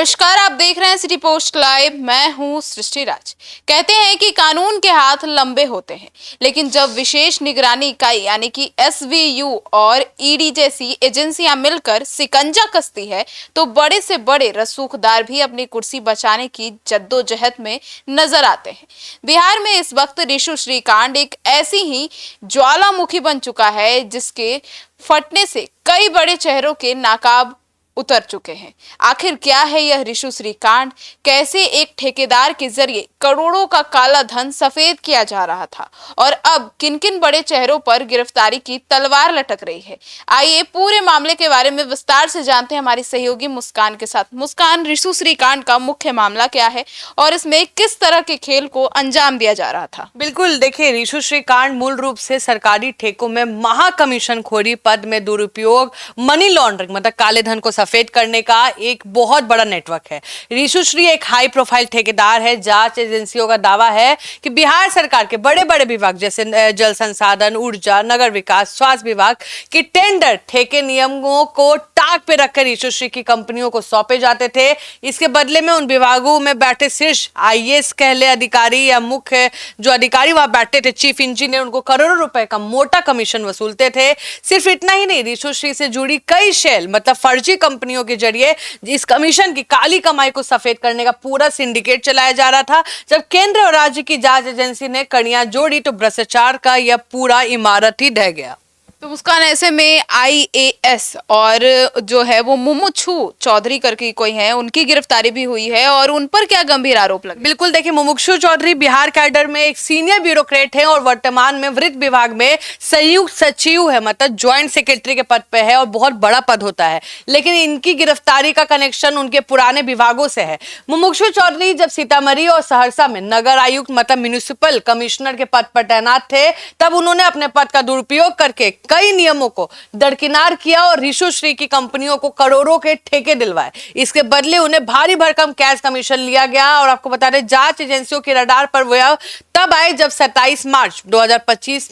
नमस्कार, आप देख रहे हैं सिटी पोस्ट लाइव। मैं हूं सृष्टि राज। कहते हैं कि कानून के हाथ लंबे होते हैं, लेकिन जब विशेष निगरानी इकाई यानी कि एसवीयू और ईडी जैसी एजेंसियां मिलकर शिकंजा कसती है तो बड़े से बड़े रसूखदार भी अपनी कुर्सी बचाने की जद्दोजहद में नजर आते हैं। बिहार में इस वक्त रिशु श्रीकांड एक ऐसी ही ज्वालामुखी बन चुका है जिसके फटने से कई बड़े चेहरों के नाकाब उतर चुके हैं। आखिर क्या है यह रिशु श्रीकांड? कैसे एक ठेकेदार के जरिए करोड़ों का काला धन सफेद किया जा रहा था और अब किन किन बड़े चेहरों पर गिरफ्तारी की तलवार लटक रही है? आइए पूरे मामले के बारे में विस्तार से जानते हैं हमारी सहयोगी मुस्कान के साथ। मुस्कान, रिशु श्रीकांड का मुख्य मामला क्या है और इसमें किस तरह के खेल को अंजाम दिया जा रहा था? बिल्कुल, देखिए, रिशु श्रीकांड मूल रूप से सरकारी ठेकों में महाकमीशन खोरी, पद में दुरुपयोग, मनी लॉन्ड्रिंग मतलब काले धन को सफेद करने का एक बहुत बड़ा नेटवर्क है। रिशु श्री एक हाई प्रोफाइल ठेकेदार है। जांच एजेंसियों का दावा है कि बिहार सरकार के बड़े बड़े विभाग जैसे जल संसाधन, ऊर्जा, नगर विकास, स्वास्थ्य विभाग के टेंडर ठेके नियमों को टाक पे रखकर रिशु श्री की कंपनियों को सौंपे जाते थे। इसके बदले में उन विभागों में बैठे शीर्ष आईएएस कहले अधिकारी या मुख्य जो अधिकारी वहां बैठते थे, चीफ इंजीनियर, उनको करोड़ों रुपए का मोटा कमीशन वसूलते थे। सिर्फ इतना ही नहीं, रिशु श्री से जुड़ी कई शेल मतलब फर्जी कंपनियों के जरिए इस कमीशन की काली कमाई को सफेद करने का पूरा सिंडिकेट चलाया जा रहा था। जब केंद्र और राज्य की जांच एजेंसी ने कड़ियां जोड़ी तो भ्रष्टाचार का यह पूरा इमारत ही ढह गया। तो मुस्कान, ऐसे में आईएएस और जो है वो मुमुक्षु चौधरी करके कोई है, उनकी गिरफ्तारी भी हुई है और उन पर क्या गंभीर आरोप लगे? बिल्कुल, देखिए, मुमुक्षु चौधरी बिहार कैडर में एक सीनियर ब्यूरोक्रेट है और वर्तमान में वित्त विभाग में संयुक्त सचिव है, मतलब ज्वाइंट सेक्रेटरी के पद पे है और बहुत बड़ा पद होता है। लेकिन इनकी गिरफ्तारी का कनेक्शन उनके पुराने विभागों से है। मुमुक्षु चौधरी जब सीतामढ़ी और सहरसा में नगर आयुक्त मतलब म्युनिसिपल कमिश्नर के पद पर तैनात थे, तब उन्होंने अपने पद का दुरुपयोग करके कई नियमों को दरकिनार किया और रिशु श्री की कंपनियों को करोड़ों के ठेके दिलवाए। इसके बदले उन्हें भारी भरकम कैश कमीशन लिया गया। और आपको बता दें, जांच एजेंसियों के रडार पर वह तब आए जब 27 मार्च 2025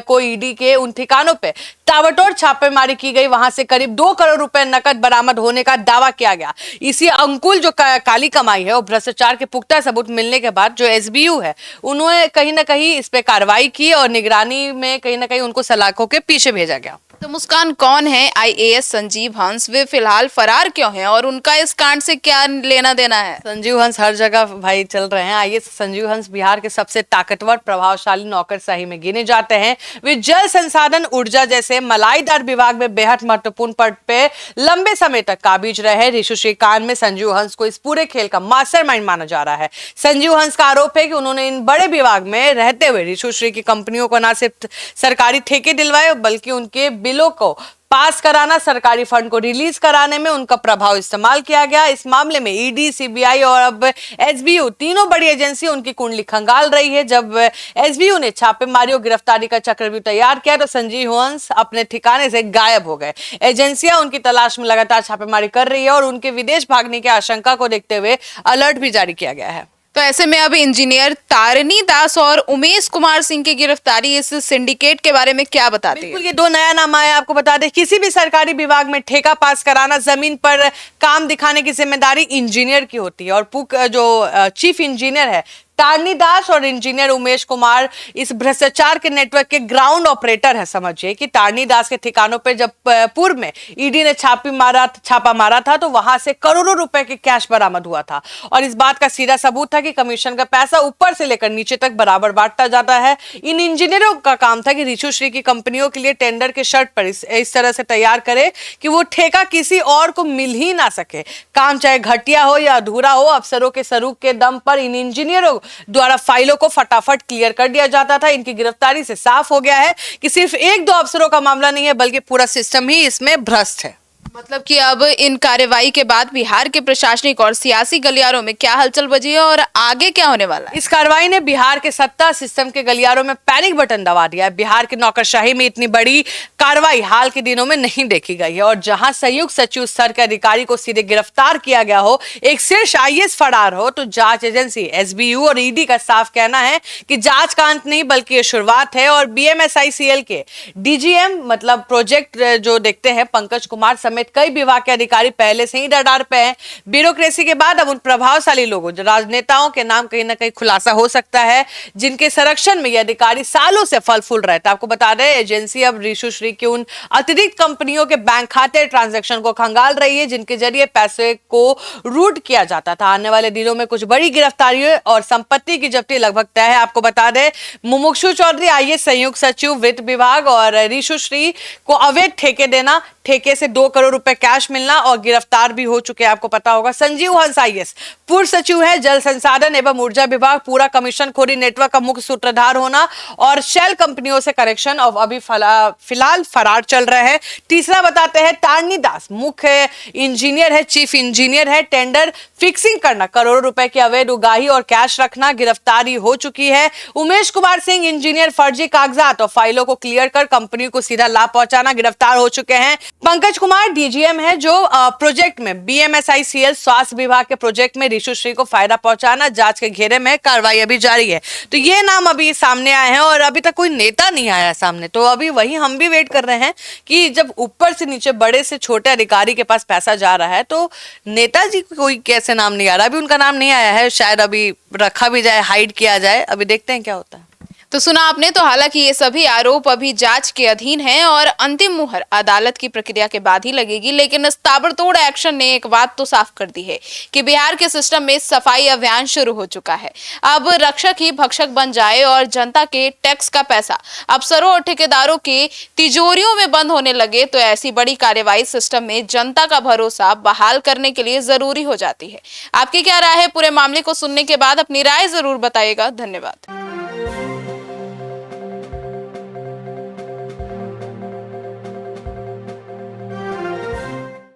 को ईडी के उन ठिकानों पे ताबड़तोड़ छापेमारी की गई। वहां से करीब 2 करोड़ रुपए नकद बरामद होने का दावा किया गया। इसी अंकुल जो काली कमाई है और भ्रष्टाचार के पुख्ता सबूत मिलने के बाद जो एसबीयू है, उन्होंने कहीं ना कहीं इस पे कार्रवाई की और निगरानी में कहीं ना कहीं उनको सलाखों के पीछे भेजा गया। तो मुस्कान, कौन है आईएएस संजीव हंस? वे फिलहाल फरार क्यों हैं और उनका इस कांड से क्या लेना देना है? संजीव हंस हर जगह भाई चल रहे हैं। आईएएस संजीव हंस बिहार के सबसे ताकतवर प्रभावशाली नौकरशाही में गिने जाते हैं। वे जल संसाधन, ऊर्जा जैसे मलाईदार विभाग में बेहद महत्वपूर्ण पद पे लंबे समय तक काबिज रहे। रिशु श्रीकांड में संजीव हंस को इस पूरे खेल का मास्टरमाइंड माना जा रहा है। संजीव हंस का आरोप है कि उन्होंने इन बड़े विभाग में रहते हुए रिशु श्री की कंपनियों को न सिर्फ सरकारी ठेके दिलवाए बल्कि उनके बिलों को पास कराना, सरकारी फंड को रिलीज कराने में उनका प्रभाव इस्तेमाल किया गया। इस मामले में ईडी, सीबीआई और अब एसबीयू तीनों बड़ी एजेंसी उनकी कुंडली खंगाल रही है। जब एसबीयू ने छापेमारी और गिरफ्तारी का चक्रव्यूह तैयार किया तो संजीव हंस अपने ठिकाने से गायब हो गए। एजेंसियां उनकी तलाश में लगातार छापेमारी कर रही है और उनके विदेश भागने की आशंका को देखते हुए अलर्ट भी जारी किया गया है। तो ऐसे में अब इंजीनियर तारिणी दास और उमेश कुमार सिंह की गिरफ्तारी इस सिंडिकेट के बारे में क्या बताती है? बिल्कुल, ये 2 नया नाम आया। आपको बता दें, किसी भी सरकारी विभाग में ठेका पास कराना, जमीन पर काम दिखाने की जिम्मेदारी इंजीनियर की होती है और जो चीफ इंजीनियर है तारिणी दास और इंजीनियर उमेश कुमार इस भ्रष्टाचार के नेटवर्क के ग्राउंड ऑपरेटर है। समझिए कि तारिणी दास के ठिकानों पर जब पूर्व में ईडी ने छापा मारा था तो वहां से करोड़ों रुपए के कैश बरामद हुआ था और इस बात का सीधा सबूत था कि कमीशन का पैसा ऊपर से लेकर नीचे तक बराबर बांटा जाता है। इन इंजीनियरों का काम था कि रिशु श्री की कंपनियों के लिए टेंडर के शर्त पर इस तरह से तैयार करे कि वो ठेका किसी और को मिल ही ना सके। काम चाहे घटिया हो या अधूरा हो, अफसरों के सरूख के दम पर इन इंजीनियरों द्वारा फाइलों को फटाफट क्लियर कर दिया जाता था। इनकी गिरफ्तारी से साफ हो गया है कि सिर्फ 1-2 अफसरों का मामला नहीं है बल्कि पूरा सिस्टम ही इसमें भ्रष्ट है। मतलब कि अब इन कार्रवाई के बाद बिहार के प्रशासनिक और सियासी गलियारों में क्या हलचल बजी है और आगे क्या होने वाला है? इस कार्रवाई ने बिहार के सत्ता सिस्टम के गलियारों में पैनिक बटन दबा दिया है। बिहार की नौकरशाही में इतनी बड़ी कार्रवाई हाल के दिनों में नहीं देखी गई है और जहां संयुक्त सचिव स्तर के अधिकारी को सीधे गिरफ्तार किया गया हो, एक शीर्ष आईएएस फरार हो, तो जांच एजेंसी एसबीयू और ईडी का साफ कहना है कि जांच का अंत नहीं बल्कि ये शुरुआत है। और बीएमएसआईसीएल के डीजीएम मतलब प्रोजेक्ट जो देखते हैं पंकज कुमार समेत समेत कई विभाग के अधिकारी पहले से ही रडार पे हैं। ब्यूरोक्रेसी के बाद अब उन प्रभावशाली लोगों, जो राजनेताओं के नाम कहीं ना कहीं खुलासा हो सकता है, जिनके संरक्षण में ये अधिकारी सालों से फल फूल रहे थे। आपको बता दें, एजेंसी अब रीशु श्री की उन अतिरिक्त कंपनियों के बैंक खाते ट्रांजैक्शन को खंगाल रही है, जिनके जरिए पैसे को रूट किया जाता था। आने वाले दिनों में कुछ बड़ी गिरफ्तारी और संपत्ति की जब्ती लगभग तय है। आपको बता दें, मुमुक्षु चौधरी आईएएस संयुक्त सचिव वित्त विभाग और रीशु श्री को अवैध ठेके देना, ठेके से 2 करोड़ रुपए कैश मिलना और गिरफ्तार भी हो चुके हैं। आपको पता होगा, संजीव हंस आईएएस पूर्व सचिव है, जल संसाधन एवं ऊर्जा विभाग, पूरा कमीशन खोरी नेटवर्क का मुख्य सूत्रधार होना और शेल कंपनियों से कनेक्शन और अभी फिलहाल फरार चल रहे हैं। तीसरा बताते हैं, तारनी दास मुख्य इंजीनियर है, चीफ इंजीनियर है, टेंडर फिक्सिंग करना, करोड़ों रुपए की अवैध उगाही और कैश रखना, गिरफ्तारी हो चुकी है। उमेश कुमार सिंह इंजीनियर, फर्जी कागजात और फाइलों को क्लियर कर कंपनी को सीधा लाभ पहुंचाना, गिरफ्तार हो चुके हैं। पंकज कुमार डीजीएम है, जो प्रोजेक्ट में बीएमएसआईसीएल स्वास्थ्य विभाग के प्रोजेक्ट में रीशु श्री को फायदा पहुंचाना, जांच के घेरे में, कार्रवाई अभी जारी है। तो ये नाम अभी सामने आए हैं और अभी तक कोई नेता नहीं आया सामने। तो अभी वही हम भी वेट कर रहे हैं कि जब ऊपर से नीचे, बड़े से छोटे अधिकारी के पास पैसा जा रहा है, तो नेताजी कोई कैसे नाम नहीं आ रहा। अभी उनका नाम नहीं आया है, शायद अभी रखा भी जाए, हाइड किया जाए, अभी देखते हैं क्या होता है। तो सुना आपने। तो हालांकि ये सभी आरोप अभी जांच के अधीन हैं और अंतिम मुहर अदालत की प्रक्रिया के बाद ही लगेगी, लेकिन इस ताबड़तोड़ एक्शन ने एक बात तो साफ कर दी है कि बिहार के सिस्टम में सफाई अभियान शुरू हो चुका है। अब रक्षक ही भक्षक बन जाए और जनता के टैक्स का पैसा अफसरों और ठेकेदारों के तिजोरियों में बंद होने लगे, तो ऐसी बड़ी कार्यवाही सिस्टम में जनता का भरोसा बहाल करने के लिए जरूरी हो जाती है। आपकी क्या राय है पूरे मामले को सुनने के बाद? अपनी राय जरूर बताइएगा। धन्यवाद।